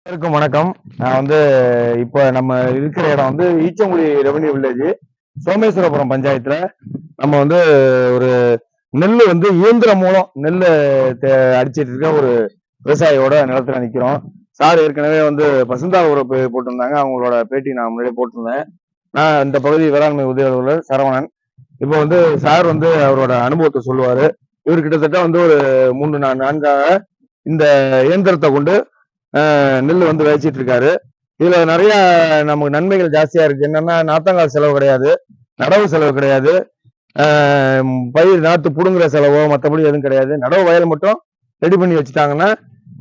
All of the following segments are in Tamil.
எல்லாருக்கும் வணக்கம். நான் இப்ப நம்ம இருக்கிற இடம் ஈச்சங்குடி ரெவன்யூ வில்லேஜ், சோமேஸ்வரபுரம் பஞ்சாயத்துல நம்ம ஒரு நெல்லு இயந்திரம் மூலம் நெல்லு அடிச்சிட்டு இருக்க ஒரு விவசாயியோட நிலத்துல நிக்கிறோம். சார் ஏற்கனவே பசுந்தாள் உரம் போட்டிருந்தாங்க. அவங்களோட பேட்டி நான் முன்னாடியே போட்டிருந்தேன். நான் இந்த பகுதி வேளாண்மை உதவி அலுவலர் சரவணன். இப்போ சார் அவரோட அனுபவத்தை சொல்லுவாரு. இவர் கிட்டத்தட்ட ஒரு 3-4 நான்காக இந்த இயந்திரத்தை கொண்டு நெல் விளைச்சிட்டு இருக்காரு. இதுல நிறைய நமக்கு நன்மைகள் ஜாஸ்தியா இருக்கு. என்னன்னா, நாத்தங்கால் செலவு கிடையாது, நடவு செலவு கிடையாது, பயிர் நாத்து புடுங்குற செலவோ மற்றபடி எதுவும் கிடையாது. நடவு வயல் மட்டும் ரெடி பண்ணி வச்சுட்டாங்கன்னா,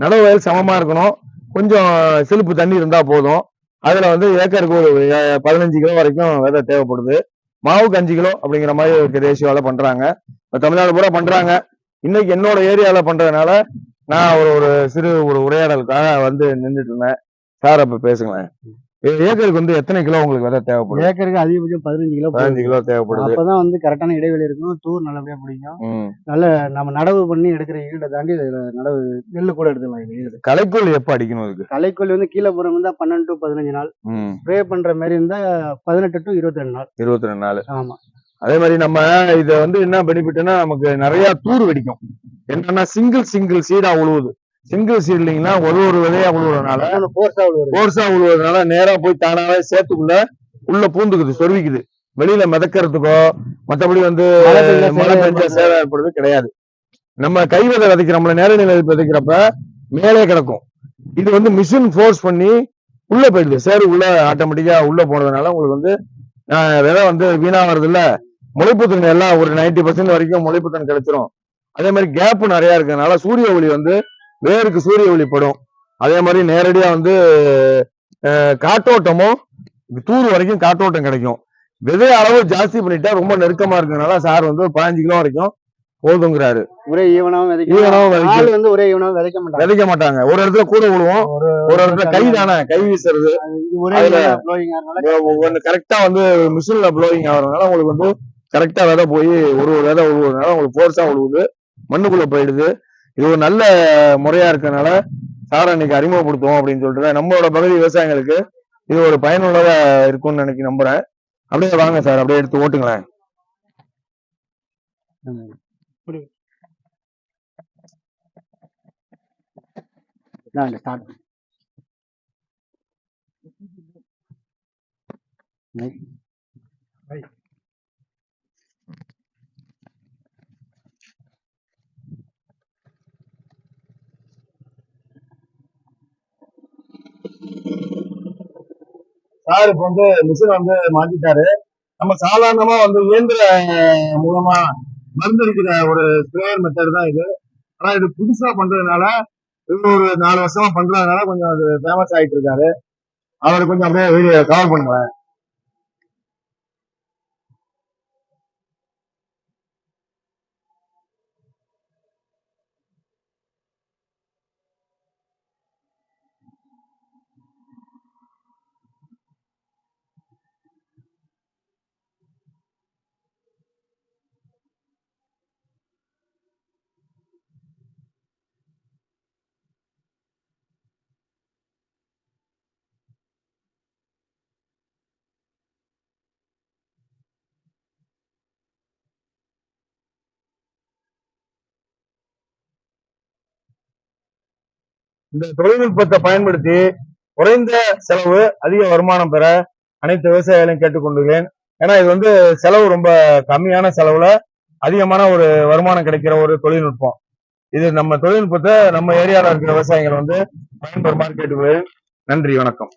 நடவு வயல் சமமா இருக்கணும், கொஞ்சம் செலுப்பு தண்ணி இருந்தா போதும். அதுல ஏக்கருக்கு ஒரு 15 கிலோ வரைக்கும் விதை தேவைப்படுது. மாவுக்கு 5 கிலோ அப்படிங்கிற மாதிரி ரேஷியோல பண்றாங்க. தமிழ்நாடு பூரா பண்றாங்க. இன்னைக்கு என்னோட ஏரியால பண்றதுனால நான் ஒரு சிறு உரையாடலுக்காக நின்றுட்டு இருந்தேன். சார் அப்ப பேசுங்களேன். ஏக்கருக்கு எத்தனை கிலோ உங்களுக்கு விதை தேவைப்படும்? ஏக்கருக்கு அதிகபட்சம் 15 கிலோ தேவைப்படுது. அப்பதான் கரெக்டான இடைவெளி இருக்கும், தூர் நல்லபடியா பிடிக்கும். நல்ல நம்ம நடவு பண்ணி எடுக்கிற ஈல்டை தாண்டி நடவு நெல்லு கூட எடுத்துக்கலாம். களைக்கொல்லி எப்ப அடிக்கணும்? இதுக்கு களைக்கொல்லி கீழே போற இருந்தா 12 to 15 நாள், ஸ்ப்ரே பண்ற மாதிரி இருந்தா 18 to 22 நாள். 22 நாள். ஆமா. அதே மாதிரி நம்ம இத என்ன பெனிஃபிட்னா, நமக்கு நிறைய தூர் வெடிக்கும். என்னன்னா, சிங்கிள் சீடா உழுவுது. சிங்கிள் சீட்லிங்னா ஒரு விதையா உழுவுறதுனால, போர்ஸா உழுவுறதுனால நேரா போய் தானாவே சேத்துக்குள்ள உள்ள பூந்துக்குது, சொருவிக்குது. வெளியில மிதக்கிறதுக்கோ மற்றபடி மழை பெஞ்ச சேதம் ஏற்படுறது கிடையாது. நம்ம கை விதை விதைக்கிறோம்ல, நேரடி விதைக்கிறப்ப மேலே கிடக்கும். இது மிஷின் ஃபோர்ஸ் பண்ணி உள்ள போயிடுது. சேரு உள்ள ஆட்டோமேட்டிக்கா உள்ள போனதுனால உங்களுக்கு விதை வீணா வருது இல்ல. முளைப்புத்தன்மை எல்லாம் ஒரு 90% வரைக்கும் முளைப்புத்தன்மை கிடைச்சிரும். அதே மாதிரி கேப் நிறைய இருக்கிறதுனால சூரிய ஒளி வேருக்கு சூரிய ஒளி படும். அதே மாதிரி நேரடியா காற்றோட்டமும் தூர் வரைக்கும் காற்றோட்டம் கிடைக்கும். விதை அளவு ஜாஸ்தி பண்ணிட்டா ரொம்ப நெருக்கமா இருக்கிறதுனால சார் 15 கிலோ வரைக்கும் போதுங்கிறாரு. ஒரே ஈவனாவும் விதைக்க மாட்டாங்க. ஒரு இடத்துல கூட விழுவோம், ஒரு இடத்துல கை வீசுறது, கரெக்டா மிஷின்ல ப்ளோயிங் ஆகுறதுனால உங்களுக்கு கரெக்டா விதை போய் ஒரு விதை உழுவுறதுனால உங்களுக்கு போர்ஸா உழுவுது, மண்ணுக்குள்ள போயிடுது. இது ஒரு நல்ல முறையா இருக்கிறதுனால சாரை இன்னைக்கு அறிமுகப்படுத்துவோம் அப்படின்னு சொல்லிட்டு நம்மளோட பகுதி விவசாயிகளுக்கு இது ஒரு பயனுள்ளதா இருக்கும்னு நம்புறேன். அப்படியே வாங்க சார், அப்படியே எடுத்து ஓட்டுங்களேன். சார் இப்ப மிஷின் மாத்திட்டாரு. நம்ம சாதாரணமா இயந்திர மூலமா மருந்து அடிக்கிற ஒரு ஸ்ப்ரேயர் மெத்தட் தான் இது. ஆனா இது புதுசா பண்றதுனால, இது ஒரு 4 வருஷமா பண்றதுனால கொஞ்சம் அது ஃபேமஸ் ஆயிட்டு இருக்காரு. அவரை கொஞ்சம் அப்படியே வீடியோ கவர் பண்ணுங்களேன். இந்த தொழில்நுட்பத்தை பயன்படுத்தி குறைந்த செலவு அதிக வருமானம் பெற அனைத்து விவசாயிகளையும் கேட்டுக்கொண்டுள்ளேன். ஏன்னா இது செலவு ரொம்ப கம்மியான செலவுல அதிகமான ஒரு வருமானம் கிடைக்கிற ஒரு தொழில்நுட்பம். இது நம்ம தொழில்நுட்பத்தை நம்ம ஏரியாவில் இருக்கிற விவசாயிகள் பயன்பெறுமாறு கேட்டுக்கொள்கிறேன். நன்றி, வணக்கம்.